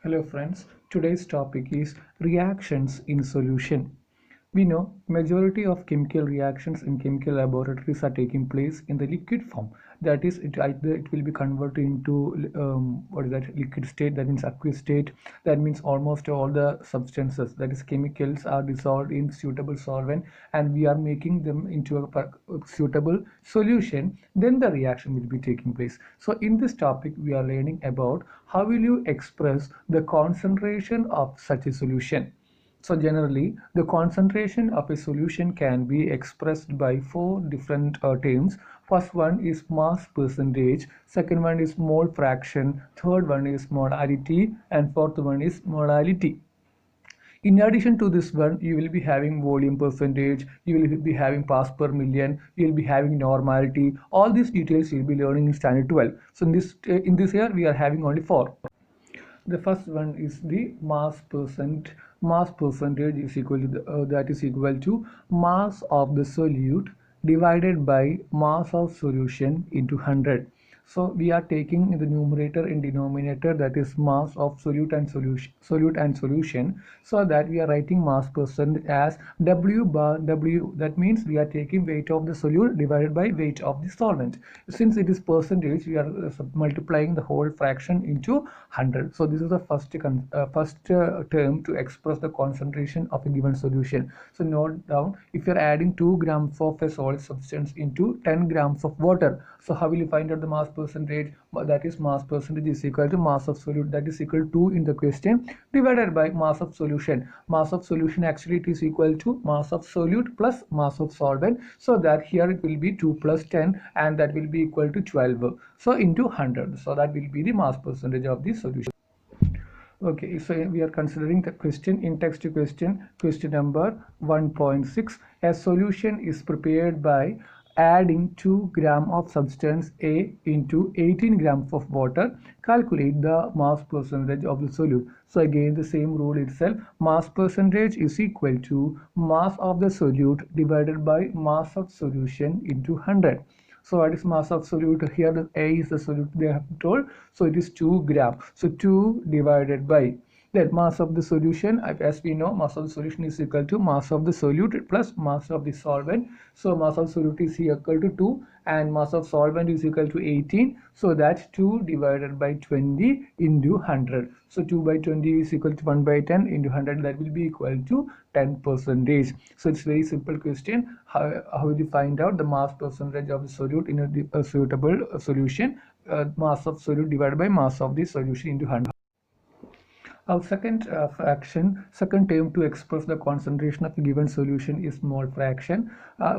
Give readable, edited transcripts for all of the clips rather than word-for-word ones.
Hello friends, today's topic is reactions in solution. We know majority of chemical reactions in chemical laboratories are taking place in the liquid form. That is, either it will be converted into what is that liquid state, that means aqueous state. That means almost all the substances, that is chemicals, are dissolved in suitable solvent, and we are making them into a suitable solution. Then the reaction will be taking place. So in this topic, we are learning about how will you express the concentration of such a solution. So generally, the concentration of a solution can be expressed by four different terms. First one is mass percentage, second one is mole fraction, third one is molality, and fourth one is modality. In addition to this one, you will be having volume percentage, you will be having parts per million, you will be having normality. All these details you will be learning in standard 12. So in this year, we are having only four. The first one is the mass percentage is equal to that is equal to mass of the solute divided by mass of solution into 100. So we are taking in the numerator and denominator, that is mass of solute and solution, so that we are writing mass percent as W bar W. That means we are taking weight of the solute divided by weight of the solvent. Since it is percentage, we are multiplying the whole fraction into 100. So this is the first term to express the concentration of a given solution. So note down, if you are adding 2 grams of a solid substance into 10 grams of water, so how will you find out the mass percentage? That is, mass percentage is equal to mass of solute, that is equal to in the question, divided by mass of solution. Mass of solution, actually it is equal to mass of solute plus mass of solvent, so that here it will be 2 plus 10, and that will be equal to 12, so into 100. So that will be the mass percentage of the solution. Okay, so we are considering the question in text question, question number 1.6. A solution is prepared by adding 2 gram of substance A into 18 grams of water. Calculate the mass percentage of the solute. So again, the same rule itself, mass percentage is equal to mass of the solute divided by mass of solution into 100. So what is mass of solute? Here the A is the solute they have told. So it is 2 gram. So 2 divided by that mass of the solution. As we know, mass of the solution is equal to mass of the solute plus mass of the solvent. So mass of solute is equal to 2 and mass of solvent is equal to 18. So that's 2 divided by 20 into 100. So 2 by 20 is equal to 1 by 10 into 100. That will be equal to 10 percentage. So it's very simple question. How will you find out the mass percentage of the solute in a suitable solution? Mass of solute divided by mass of the solution into 100. Our second second term to express the concentration of a given solution is mole fraction.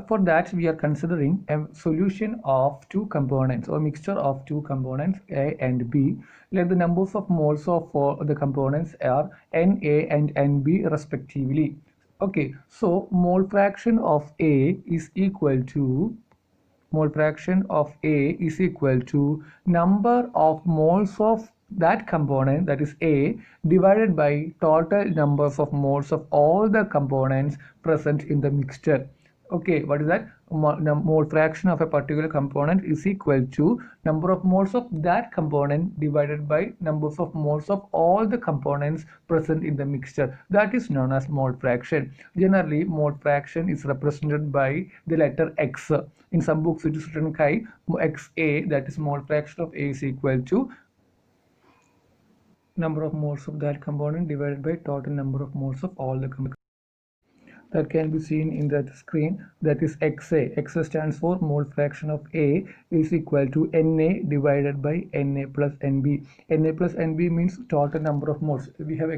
For that, we are considering a solution of two components or mixture of two components A and B. Let the numbers of moles of the components are Na and Nb respectively. Okay, so mole fraction of A is equal to number of moles of that component, that is A, divided by total numbers of moles of all the components present in the mixture. Okay, what is that? Mole fraction of a particular component is equal to number of moles of that component divided by numbers of moles of all the components present in the mixture. That is known as mole fraction. Generally, mole fraction is represented by the letter X. In some books, it is written Chi XA, that is mole fraction of A is equal to number of moles of that component divided by total number of moles of all the components. That can be seen in that screen, that is XA. XA stands for mole fraction of A is equal to Na divided by Na plus Nb. Na plus Nb means total number of moles. We have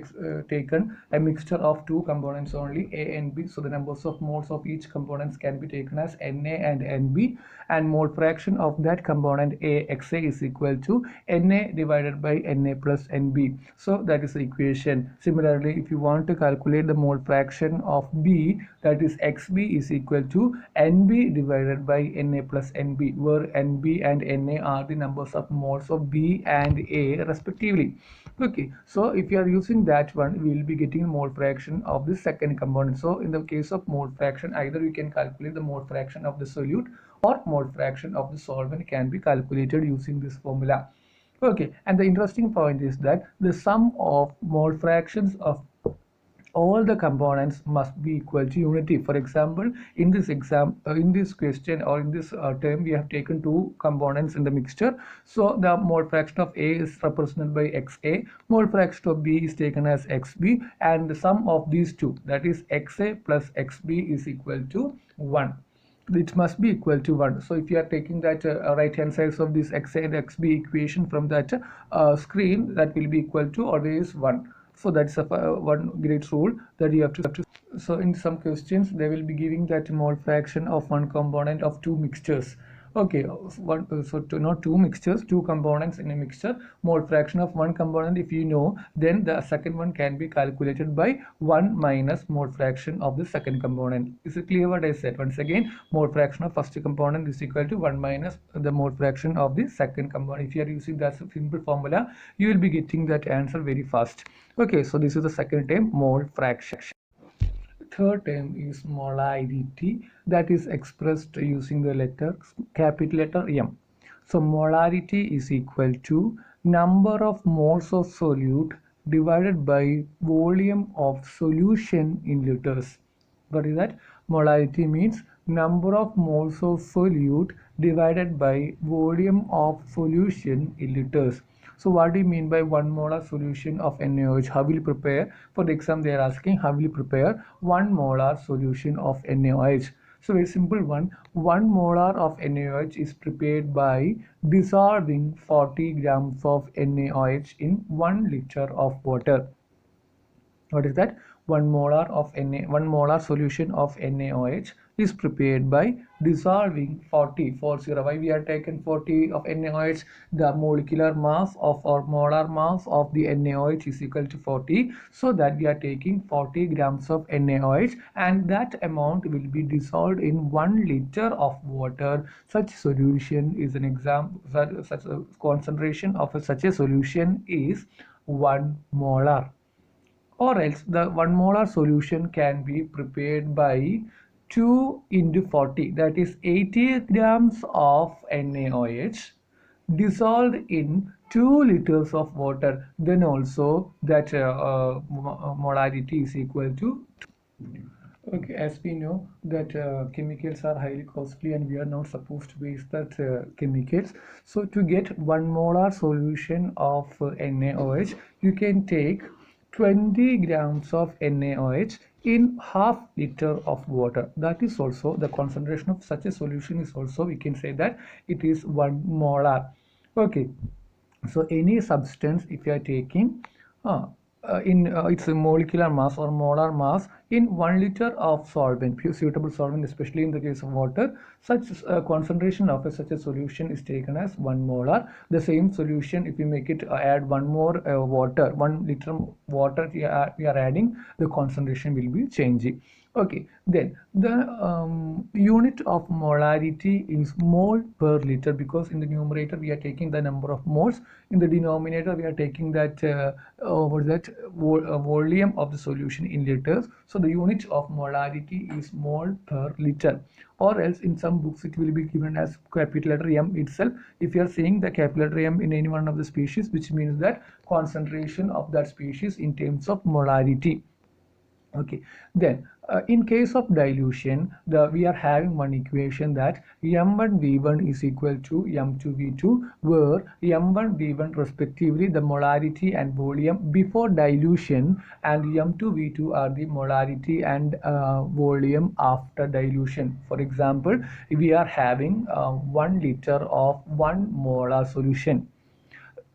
taken a mixture of two components only, A and B, so the numbers of moles of each components can be taken as Na and Nb, and mole fraction of that component A XA is equal to Na divided by Na plus Nb. So that is the equation. Similarly, if you want to calculate the mole fraction of B, that is Xb is equal to Nb divided by Na plus Nb, where Nb and Na are the numbers of moles of B and A respectively. Okay, so if you are using that one, we will be getting mole fraction of the second component. So in the case of mole fraction, either we can calculate the mole fraction of the solute or mole fraction of the solvent can be calculated using this formula. Okay, and the interesting point is that the sum of mole fractions of all the components must be equal to unity. For example, in this question or in this term, we have taken two components in the mixture. So the mole fraction of A is represented by XA, mole fraction of B is taken as XB, and the sum of these two, that is XA plus XB, is equal to 1. It must be equal to 1. So if you are taking that right hand sides of this XA and XB equation from that screen, that will be equal to always 1. So that's a one great rule that you have to. So in some questions they will be giving that mole fraction of one component of two mixtures. Okay, not two mixtures, two components in a mixture. Mole fraction of one component, if you know, then the second one can be calculated by 1 minus mole fraction of the second component. Is it clear what I said? Once again, mole fraction of first component is equal to 1 minus the mole fraction of the second component. If you are using that simple formula, you will be getting that answer very fast. Okay, so this is the second term, mole fraction. Third term is molarity, that is expressed using the letter capital letter M. So molarity is equal to number of moles of solute divided by volume of solution in liters. What is that? Molarity means number of moles of solute divided by volume of solution in liters. So what do you mean by 1 molar solution of NaOH? How will you prepare? For the exam they are asking how will you prepare 1 molar solution of NaOH? So very simple one. 1 molar of NaOH is prepared by dissolving 40 grams of NaOH in 1 liter of water. What is that? 1 molar of 1 molar solution of NaOH is prepared by dissolving 40. Why we are taken 40 of NaOH? The molecular mass of or molar mass of the NaOH is equal to 40. So that we are taking 40 grams of NaOH, and that amount will be dissolved in 1 liter of water. Such solution is an example. Such a concentration of such a solution is 1 molar. Or else the 1 molar solution can be prepared by 2 into 40, that is 80 grams of NaOH dissolved in 2 liters of water. Then also that molarity is equal to 2. Okay, as we know that chemicals are highly costly and we are not supposed to waste that chemicals. So to get 1 molar solution of NaOH, you can take 20 grams of NaOH in half liter of water. That is also the concentration of such a solution is also, we can say that it is 1 molar. Okay, so any substance if you are taking in its molecular mass or molar mass in 1 liter of solvent, pure suitable solvent, especially in the case of water, such concentration of such a solution is taken as 1 molar. The same solution, if we make it add one more water, 1 liter water we are adding, the concentration will be changing. Okay, then the unit of molarity is mole per liter, because in the numerator we are taking the number of moles, in the denominator we are taking that what is that volume of the solution in liters. So the unit of molarity is mole per liter, or else in some books it will be given as capital letter M itself. If you are seeing the capital letter M in any one of the species, which means that concentration of that species in terms of molarity. Okay, then in case of dilution, we are having one equation that M1V1 is equal to M2V2, where M1V1 respectively the molarity and volume before dilution, and M2V2 are the molarity and volume after dilution. For example, we are having 1 liter of 1 molar solution.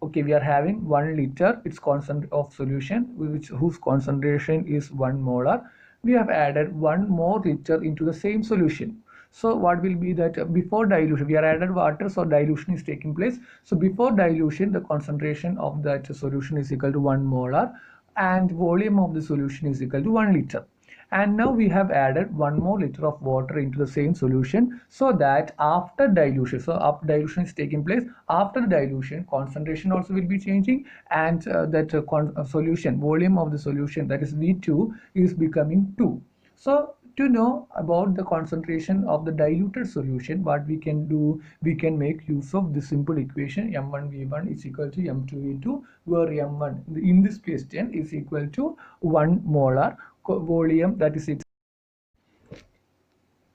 Okay, we are having 1 liter its concentration of solution whose concentration is 1 molar. We have added 1 more liter into the same solution. So what will be that before dilution we are added water, so dilution is taking place. So before dilution the concentration of that solution is equal to 1 molar and volume of the solution is equal to 1 liter. And now we have added 1 more liter of water into the same solution, so that after dilution, so after dilution is taking place, after the dilution concentration also will be changing, and solution volume of the solution, that is V2, is becoming 2. So To know about the concentration of the diluted solution, what we can do, we can make use of this simple equation M1V1 is equal to M2V2, where M1 in this question is equal to 1 molar volume, that is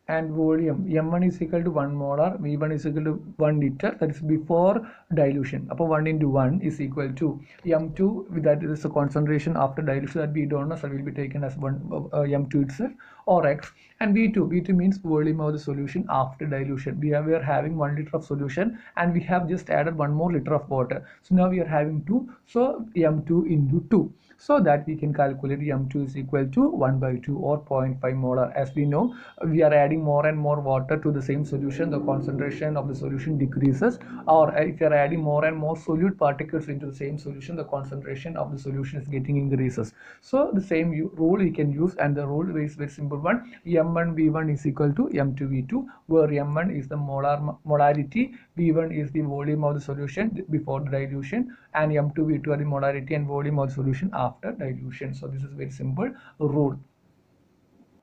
and volume m1 is equal to 1 molar, v1 is equal to 1 liter, that is before dilution. Upon 1 into 1 is equal to m2, that is the concentration after dilution that we don't know, so will be taken as one m2 itself, or x, and v2 means volume of the solution after dilution. We are having 1 liter of solution and we have just added 1 more liter of water, so now we are having 2, so m2 into 2, so that we can calculate m2 is equal to 1 by 2 or 0.5 molar. As we know, we are adding more and more water to the same solution, the concentration of the solution decreases, or if you are adding more and more solute particles into the same solution, the concentration of the solution is getting increases. So the same rule we can use, and the rule is very simple one, m1 v1 is equal to m2 v2, where m1 is the molarity, v1 is the volume of the solution before the dilution, and m2 v2 are the molarity and volume of the solution after dilution. So this is very simple rule.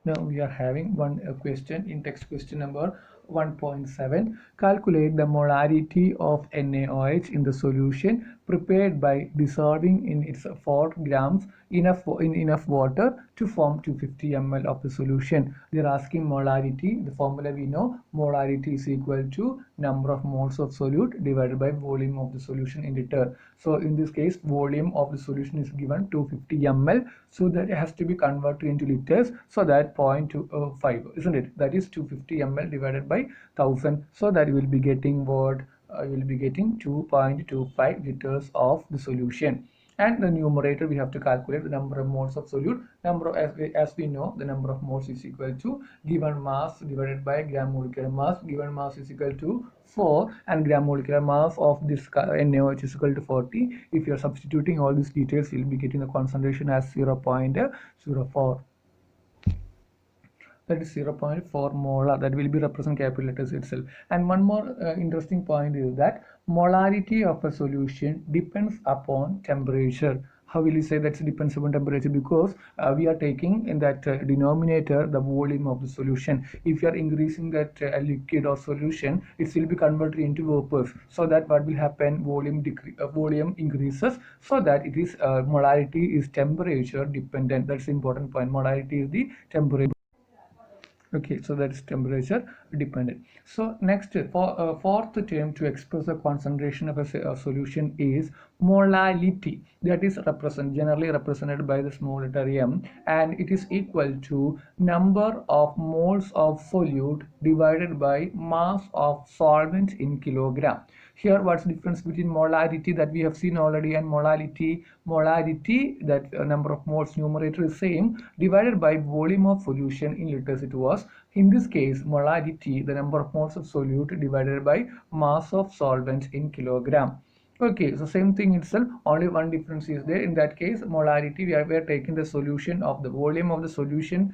Now we are having one question in text question number 1.7. Calculate the molarity of NaOH in the solution prepared by dissolving in its 4 grams in enough water to form 250 ml of the solution. They are asking molarity. The formula we know, molarity is equal to number of moles of solute divided by volume of the solution in liter. So in this case, volume of the solution is given 250 ml, so that it has to be converted into liters, so that 0.25, isn't it? That is 250 ml divided by 1000, so that you will be getting what? You will be getting 2.25 liters of the solution. And the numerator, we have to calculate the number of moles of solute. As we know, the number of moles is equal to given mass divided by gram molecular mass. Given mass is equal to 4 and gram molecular mass of this NaOH is equal to 40. If you are substituting all these details, you will be getting the concentration as 0.04. That is 0.4 molar. That will be represent capital letters itself. And one more interesting point is that molarity of a solution depends upon temperature. How will you say that it depends upon temperature? Because we are taking in that denominator the volume of the solution. If you are increasing that liquid or solution, it will be converted into vapors. So that what will happen? Volume increases. So that it is molarity is temperature dependent. That's the important point. Molarity is the temperature. Okay, so that is temperature dependent. So next, for fourth term to express the concentration of a solution is molality. That is generally represented by the small letter m, and it is equal to number of moles of solute divided by mass of solvent in kilogram. Here, what's the difference between molarity that we have seen already and molality? Molarity, that number of moles, numerator is same, divided by volume of solution in liters it was. In this case, molarity, the number of moles of solute divided by mass of solvent in kilogram. Okay, so same thing itself, only one difference is there. In that case, molarity, we are taking the solution of the volume of the solution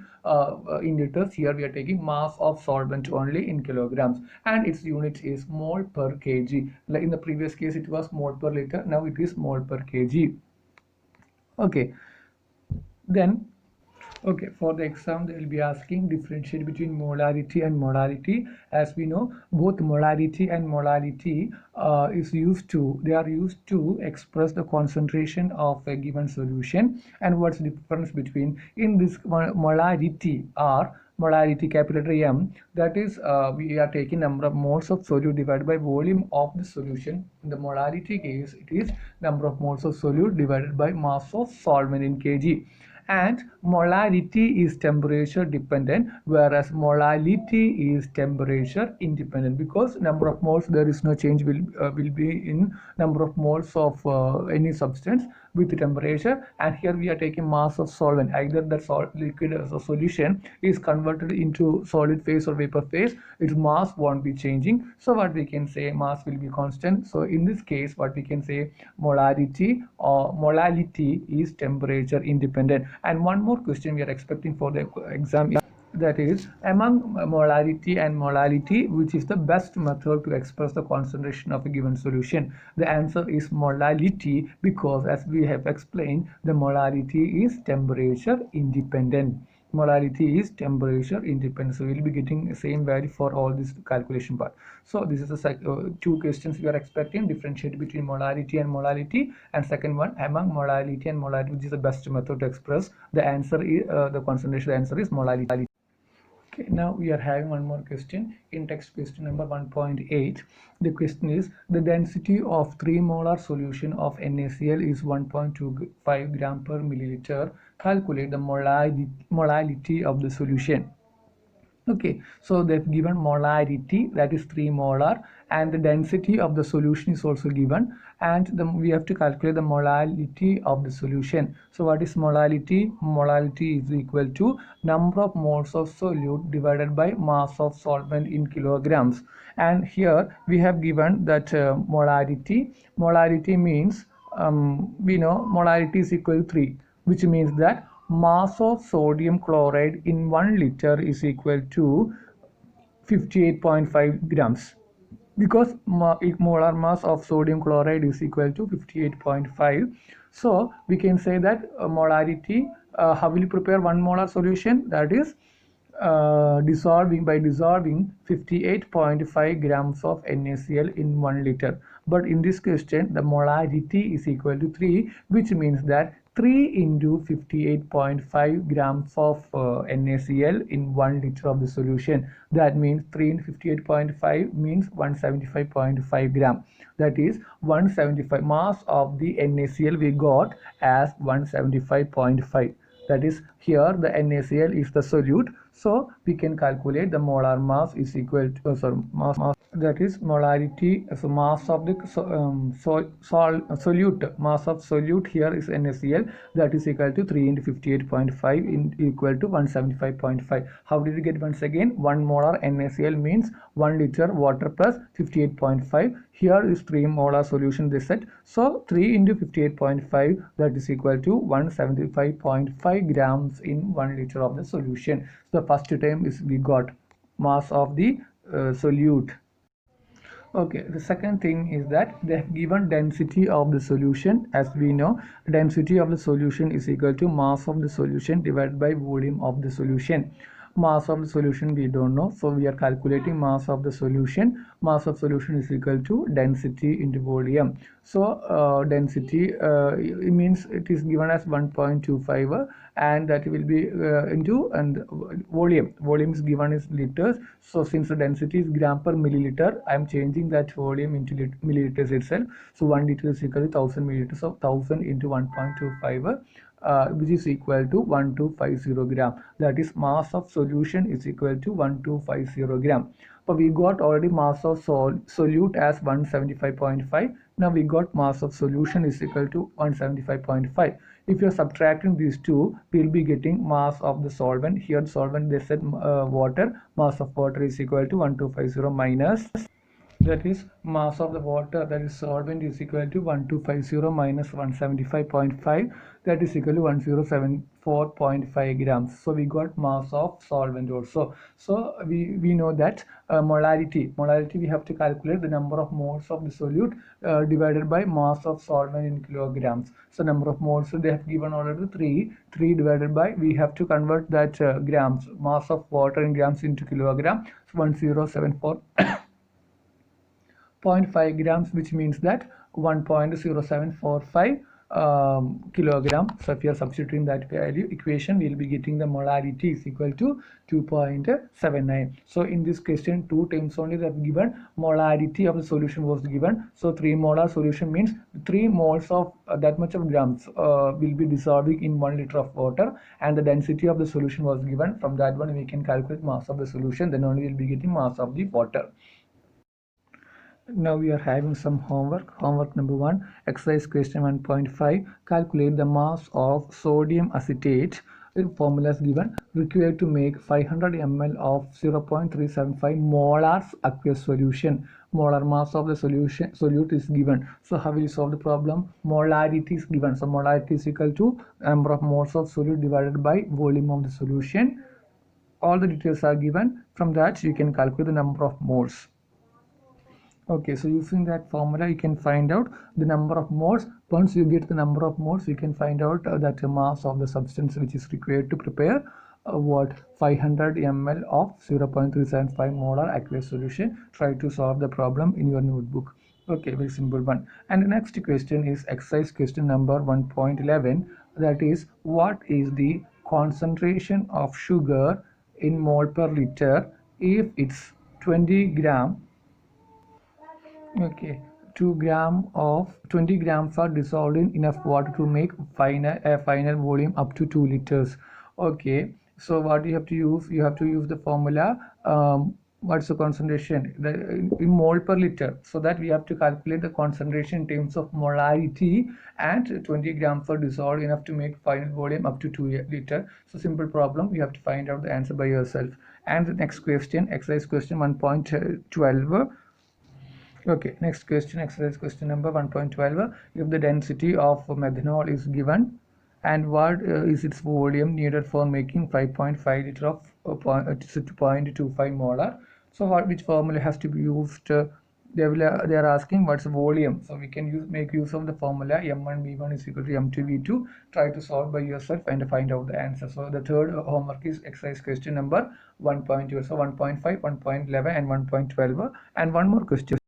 in liters. Here we are taking mass of solvent only in kilograms, and its unit is mole per kg. Like in the previous case, it was mole per liter. Now it is mole per kg. Okay, then okay, for the exam they will be asking differentiate between molarity and molality. As we know, both molarity and molality they are used to express the concentration of a given solution. And what's the difference between in this molarity or molarity, capital letter M, that is we are taking number of moles of solute divided by volume of the solution. In the molarity case, it is number of moles of solute divided by mass of solvent in kg. And molarity is temperature dependent, whereas molality is temperature independent, because number of moles, there is no change will be in number of moles of any substance with the temperature. And here we are taking mass of solvent, either the liquid solution is converted into solid phase or vapor phase, its mass won't be changing. So what we can say, mass will be constant. So in this case, what we can say, molarity or molality is temperature independent. And one more question we are expecting for the exam is, that is, among molarity and molality, which is the best method to express the concentration of a given solution? The answer is molality, because as we have explained, the molarity is temperature independent. Molarity is temperature independent. So we'll be getting the same value for all this calculation part. So this is the two questions we are expecting: differentiate between molarity and molality, and second one, among molality and molarity, which is the best method to express the answer is the concentration. The answer is molality. Okay, now we are having one more question in text question number 1.8. The question is, the density of 3 molar solution of NaCl is 1.25 gram per milliliter. Calculate the molality of the solution. Okay, so they've given molarity, that is 3 molar, and the density of the solution is also given, and we have to calculate the molality of the solution. So what is molality? Molality is equal to number of moles of solute divided by mass of solvent in kilograms. And here we have given that molarity means we know molarity is equal to 3, which means that mass of sodium chloride in 1 liter is equal to 58.5 grams, because molar mass of sodium chloride is equal to 58.5. So we can say that molarity, how will you prepare 1 molar solution? That is dissolving 58.5 grams of NaCl in 1 liter. But in this question, the molarity is equal to 3, which means that 3 into 58.5 grams of NaCl in 1 liter of the solution. That means 3 into 58.5 means 175.5 gram. That is 175 mass of the NaCl we got as 175.5. That is, here the NaCl is the solute, so we can calculate the molar mass is equal to mass, that is molarity. So mass of the solute, mass of solute here is NaCl, that is equal to 3 into 58.5 equal to 175.5. How did you get? Once again, 1 molar NaCl means 1 liter water plus 58.5. Here is 3 molar solution they said, so 3 into 58.5, that is equal to 175.5 grams in 1 liter of the solution. So the first term is we got mass of the solute. Okay, the second thing is that they have given density of the solution. As we know, density of the solution is equal to mass of the solution divided by volume of the solution. Mass of the solution we don't know, so we are calculating mass of the solution. Mass of solution is equal to density into volume. So density it means it is given as 1.25, and that will be into, and volume is given as liters. So since the density is gram per milliliter, I am changing that volume into milliliters itself. So 1 liter is equal to 1000 milliliters, so 1000 into 1.25, which is equal to 1250 gram. That is, mass of solution is equal to 1250 gram. But we got already mass of solute as 175.5. Now we got mass of solution is equal to 175.5. If you are subtracting these two, we will be getting mass of the solvent. Here solvent they said water. Mass of water is equal to 1250 minus, that is, mass of the water, that is solvent, is equal to 1250 minus 175.5, that is equal to 1074.5 grams. So we got mass of solvent also. So we know that molarity we have to calculate the number of moles of the solute divided by mass of solvent in kilograms. So number of moles, so they have given already 3 divided by, we have to convert that grams, mass of water in grams into kilogram. So 1074.5 grams, which means that 1.0745 kilogram. So if you are substituting that value equation, we will be getting the molarity is equal to 2.79. So in this question, 2 times only that given molarity of the solution was given. So 3 molar solution means 3 moles of that much of grams will be dissolving in 1 liter of water, and the density of the solution was given. From that one we can calculate mass of the solution, then only we will be getting mass of the water. Now we are having some homework. Homework number 1, exercise question 1.5. Calculate the mass of sodium acetate. Formulas given. Required to make 500 ml of 0.375 molar aqueous solution. Molar mass of the solute is given. So how will you solve the problem? Molarity is given. So molarity is equal to number of moles of solute divided by volume of the solution. All the details are given. From that you can calculate the number of moles. Okay, so using that formula you can find out the number of moles. Once you get the number of moles, you can find out that mass of the substance which is required to prepare what 500 ml of 0.375 molar aqueous solution. Try to solve the problem in your notebook. Okay, very simple one. And the next question is exercise question number 1.11, that is, what is the concentration of sugar in mole per liter if it's 20 gram. Okay, 2 gram of 20 grams are dissolved in enough water to make a final volume up to 2 liters. Okay, so what you have to use? You have to use the formula. What's the concentration in mole per liter, so that we have to calculate the concentration in terms of molarity, and 20 grams are dissolved enough to make final volume up to 2 liter. So simple problem, you have to find out the answer by yourself. And the next question, exercise question 1.12. Okay, next question, exercise question number 1.12. If the density of methanol is given, and what is its volume needed for making 5.5 liter of 0.25 molar. So which formula has to be used? They are asking what's the volume. So we can make use of the formula M1V1 is equal to M2V2. Try to solve by yourself and find out the answer. So the third homework is exercise question number 1.2. So 1.5, 1.11 and 1.12. And one more question.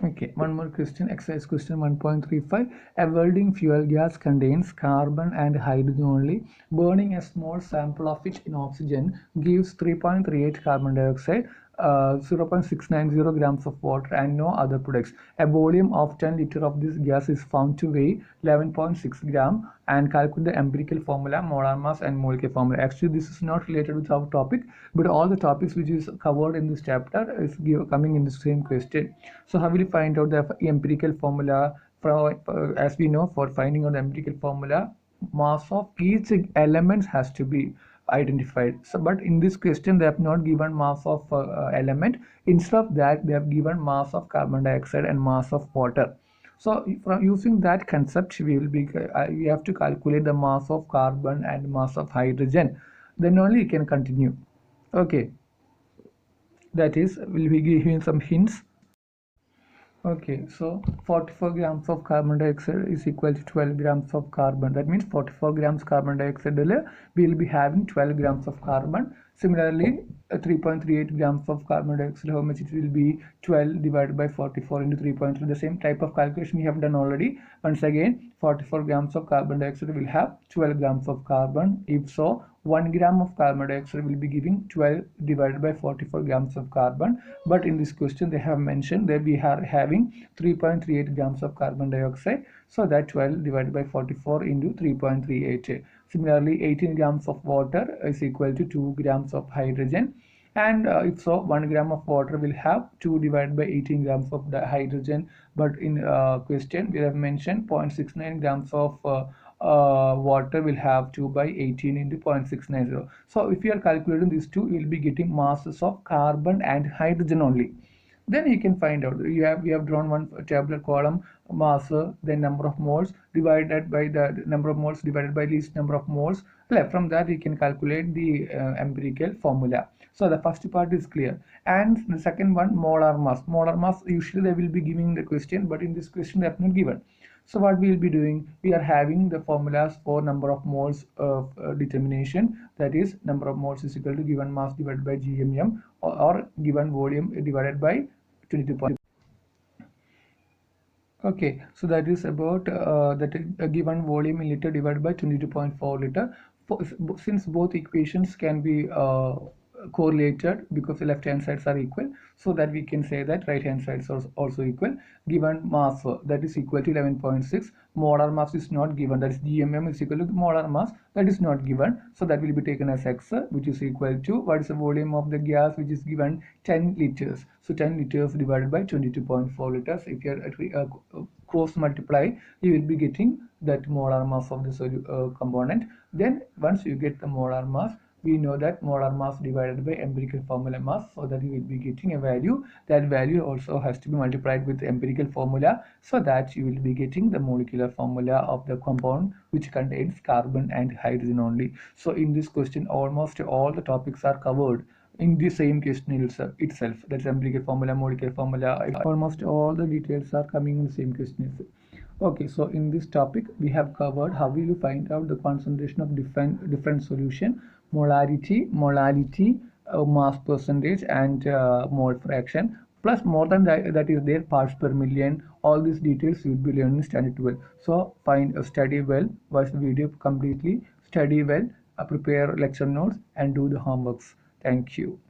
Okay, one more question, exercise question 1.35. A welding fuel gas contains carbon and hydrogen only. Burning a small sample of it in oxygen gives 3.38 carbon dioxide, 0.690 grams of water, and no other products. A volume of 10 liter of this gas is found to weigh 11.6 gram, and calculate the empirical formula, molar mass and molecular formula. Actually, this is not related with our topic, but all the topics which is covered in this chapter is coming in the same question. So how will you find out the empirical formula? As we know, for finding out the empirical formula, mass of each element has to be identified. So but in this question they have not given mass of element. Instead of that, they have given mass of carbon dioxide and mass of water. So from using that concept, we have to calculate the mass of carbon and mass of hydrogen. Then only you can continue. Okay, that is, will be giving some hints. Okay, so 44 grams of carbon dioxide is equal to 12 grams of carbon. That means 44 grams carbon dioxide, we will be having 12 grams of carbon. Similarly, 3.38 grams of carbon dioxide, how much it will be? 12 divided by 44 into 3.3. The same type of calculation we have done already. Once again, 44 grams of carbon dioxide will have 12 grams of carbon. If so, 1 gram of carbon dioxide will be giving 12 divided by 44 grams of carbon. But in this question they have mentioned that we are having 3.38 grams of carbon dioxide, so that 12 divided by 44 into 3.38. Similarly, 18 grams of water is equal to 2 grams of hydrogen, and if so, 1 gram of water will have 2 divided by 18 grams of the hydrogen. But in question we have mentioned 0.69 grams of water will have 2 by 18 into 0.690. So if you are calculating these two, you will be getting masses of carbon and hydrogen only. Then you can find out. We have drawn one tabular column, mass, then number of moles divided by the number of moles divided by least number of moles. From that we can calculate the empirical formula. So the first part is clear, and the second one, molar mass. Molar mass, usually they will be giving the question, but in this question they have not given. So what we will be doing, we are having the formulas for number of moles of determination, that is number of moles is equal to given mass divided by gmm, or given volume divided by 22. Okay, so that is about that given volume in liter divided by 22.4 liter. Since both equations can be correlated because the left hand sides are equal, so that we can say that right hand sides are also equal. Given mass, that is equal to 11.6. Molar mass is not given, that is gmm is equal to the molar mass, that is not given, so that will be taken as x, which is equal to what is the volume of the gas, which is given 10 liters. So 10 liters divided by 22.4 liters. If you are cross multiply, you will be getting that molar mass of the component. Then once you get the molar mass, we know that molar mass divided by empirical formula mass, so that you will be getting a value. That value also has to be multiplied with the empirical formula, so that you will be getting the molecular formula of the compound which contains carbon and hydrogen only. So in this question almost all the topics are covered in the same question itself. That's empirical formula, molecular formula, almost all the details are coming in the same question. Okay, so in this topic, we have covered how will you find out the concentration of different solution, molality, mass percentage, and mole fraction. Plus, more than that, that is there parts per million. All these details you will be learning standard 12. So, study well, watch the video completely, study well, prepare lecture notes, and do the homeworks. Thank you.